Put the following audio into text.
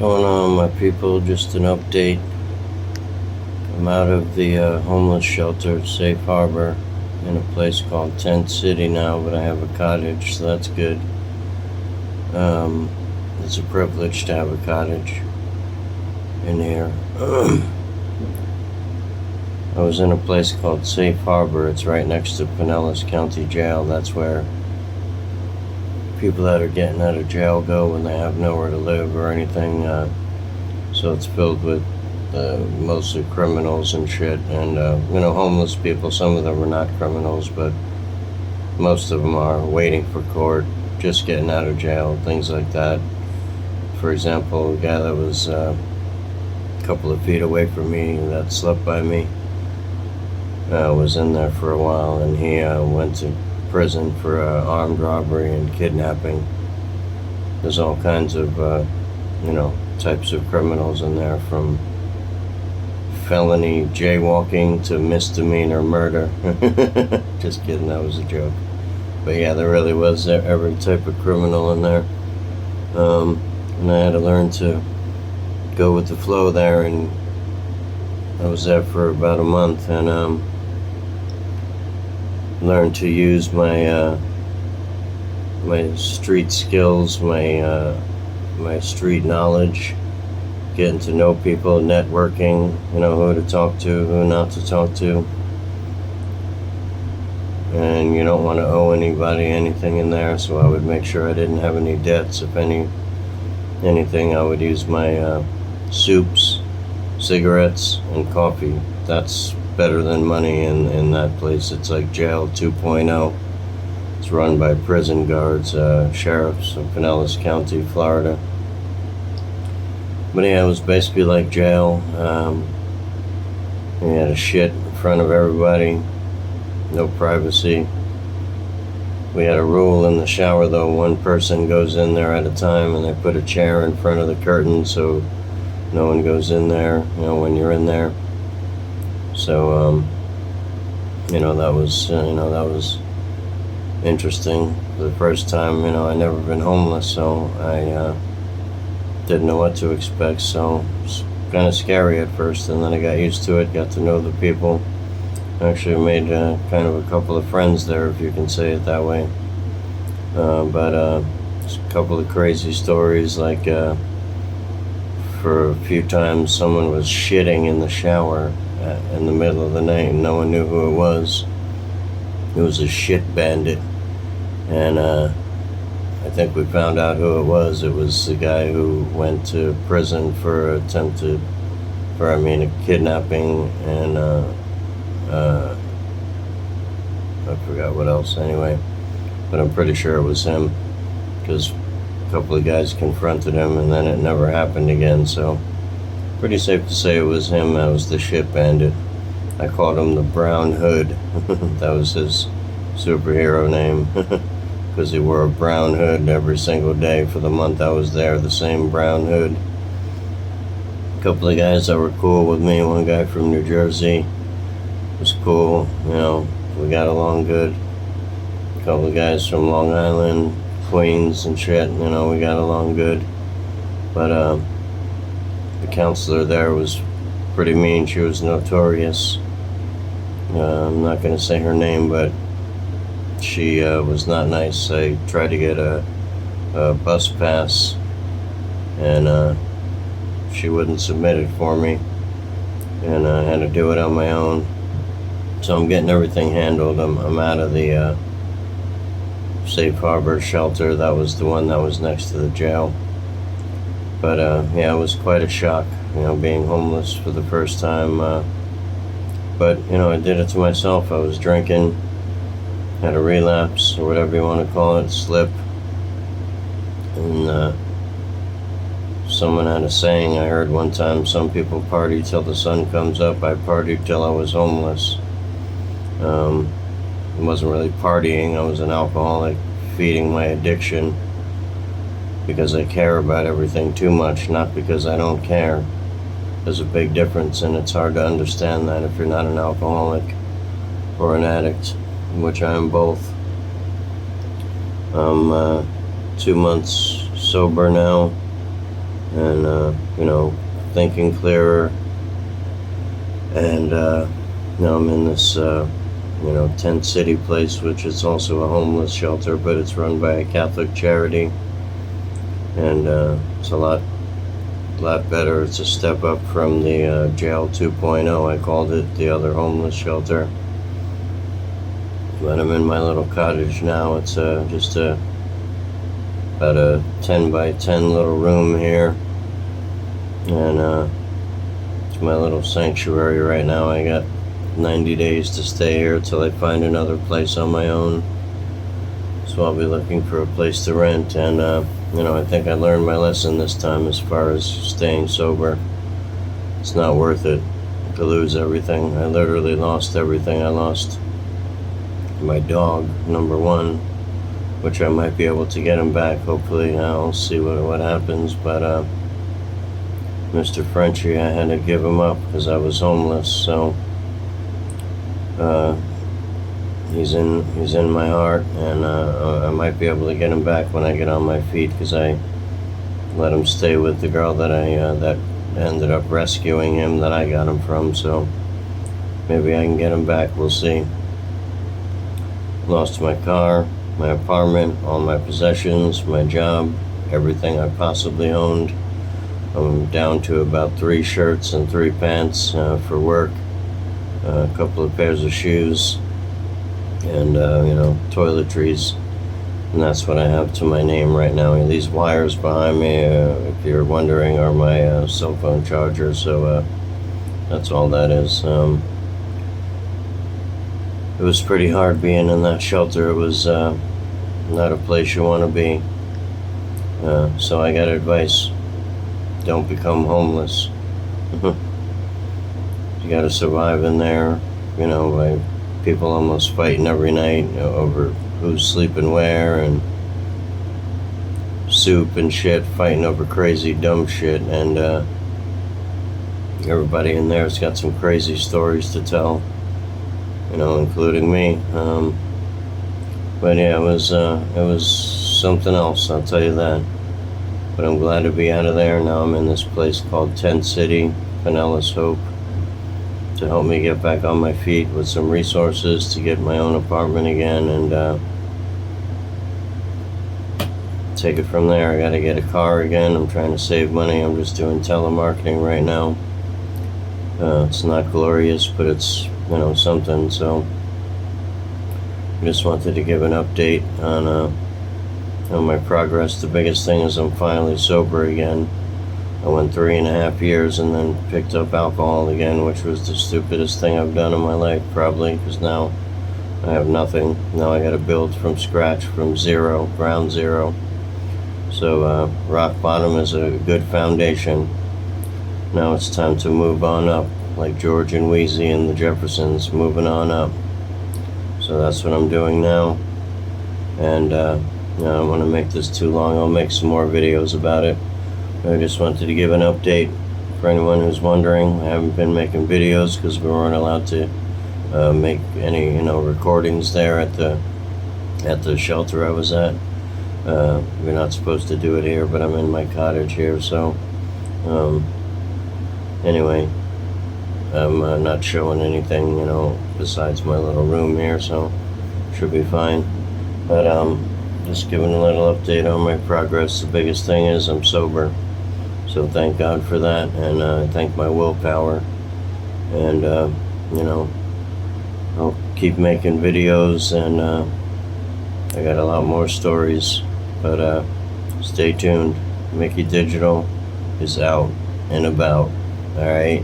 Going on, my people? Just an update. I'm out of the homeless shelter, Safe Harbor, in a place called Tent City now, but I have a cottage, so that's good. It's a privilege to have a cottage in here. I was in a place called Safe Harbor. It's right next to Pinellas County Jail. That's where people that are getting out of jail go when they have nowhere to live or anything. So it's filled with mostly criminals and shit, and homeless people. Some of them are not criminals, but most of them are waiting for court, just getting out of jail, things like that. For example, a guy that was a couple of feet away from me that slept by me was in there for a while, and he went to prison for armed robbery and kidnapping. There's all kinds of types of criminals in there, from felony jaywalking to misdemeanor murder. Just kidding, that was a joke. But yeah, there really was every type of criminal in there. And I had to learn to go with the flow there, and I was there for about a month, and learned to use my my street skills, my street knowledge, getting to know people, networking, who to talk to, who not to talk to. And you don't want to owe anybody anything in there, so I would make sure I didn't have any debts. If anything, I would use my soups, cigarettes, and coffee. That's better than money in that place. It's like jail 2.0. It's run by prison guards, sheriffs of Pinellas County, Florida. But yeah, it was basically like jail. We had a shit in front of everybody. No privacy. We had a rule in the shower, though. One person goes in there at a time, and they put a chair in front of the curtain so no one goes in there, when you're in there. So, that was interesting. For the first time, I never been homeless, so I didn't know what to expect. So it was kind of scary at first, and then I got used to it, got to know the people. Actually made kind of a couple of friends there, if you can say it that way. But a couple of crazy stories, like for a few times someone was shitting in the shower in the middle of the night. No one knew who it was. It was a shit bandit, and I think we found out who it was. It was the guy who went to prison for a kidnapping, and I forgot what else anyway, but I'm pretty sure it was him, because a couple of guys confronted him and then it never happened again. So pretty safe to say it was him. That was the shit bandit. I called him the Brown Hood. That was his superhero name, because he wore a brown hood every single day for the month I was there, the same brown hood. A couple of guys that were cool with me. One guy from New Jersey was cool, we got along good. A couple of guys from Long Island, Queens and shit, we got along good. But the counselor there was pretty mean. She was notorious. I'm not going to say her name, but she was not nice. I tried to get a bus pass, and she wouldn't submit it for me, and I had to do it on my own. So I'm getting everything handled. I'm out of the Safe Harbor shelter. That was the one that was next to the jail. But yeah, it was quite a shock, being homeless for the first time. But I did it to myself. I was drinking, had a relapse, or whatever you want to call it, slip. And someone had a saying I heard one time: some people party till the sun comes up. I partied till I was homeless. It wasn't really partying. I was an alcoholic, feeding my addiction, because I care about everything too much, not because I don't care. There's a big difference, and it's hard to understand that if you're not an alcoholic or an addict, which I am both. I'm 2 months sober now. and thinking clearer. And now I'm in this tent city place, which is also a homeless shelter, but it's run by a Catholic charity, and it's a lot better. It's a step up from the jail 2.0, I called it, the other homeless shelter. But I'm in my little cottage now. It's just about a 10 by 10 little room here, and it's my little sanctuary right now. I got 90 days to stay here till I find another place on my own, so I'll be looking for a place to rent. And I think I learned my lesson this time as far as staying sober. It's not worth it to lose everything. I literally lost everything. I lost my dog, number one, which I might be able to get him back. Hopefully, I'll see what happens. But Mr. Frenchie, I had to give him up because I was homeless. So he's in my heart, and I might be able to get him back when I get on my feet, because I let him stay with the girl that that ended up rescuing him, that I got him from. So maybe I can get him back. We'll see. Lost my car, my apartment, all my possessions, my job, everything I possibly owned. I'm down to about 3 shirts and 3 pants for work, a couple of pairs of shoes, and toiletries, and that's what I have to my name right now. And these wires behind me, if you're wondering, are my cell phone charger. So that's all that is. It was pretty hard being in that shelter. It was not a place you want to be. So I got advice: don't become homeless. You got to survive in there. By people almost fighting every night over who's sleeping where, and soup and shit, fighting over crazy dumb shit. And everybody in there's got some crazy stories to tell, including me. But yeah, it was something else, I'll tell you that. But I'm glad to be out of there. Now I'm in this place called Tent City, Pinellas Hope, to help me get back on my feet with some resources to get my own apartment again, and take it from there. I gotta get a car again. I'm trying to save money. I'm just doing telemarketing right now. It's not glorious, but it's something. So I just wanted to give an update on my progress. The biggest thing is I'm finally sober again. I went 3.5 years and then picked up alcohol again, which was the stupidest thing I've done in my life, probably, because now I have nothing. Now I gotta build from scratch, from zero, ground zero. So rock bottom is a good foundation. Now it's time to move on up, like George and Wheezy and the Jeffersons, moving on up. So that's what I'm doing now. And I don't want to make this too long. I'll make some more videos about it. I just wanted to give an update for anyone who's wondering. I haven't been making videos because we weren't allowed to make any recordings there at the shelter I was at. We're not supposed to do it here, but I'm in my cottage here. So anyway, I'm not showing anything besides my little room here, so should be fine. But just giving a little update on my progress. The biggest thing is I'm sober. So thank God for that, and I thank my willpower. And I'll keep making videos, and I got a lot more stories. But stay tuned. Mickey Digital is out and about. Alright?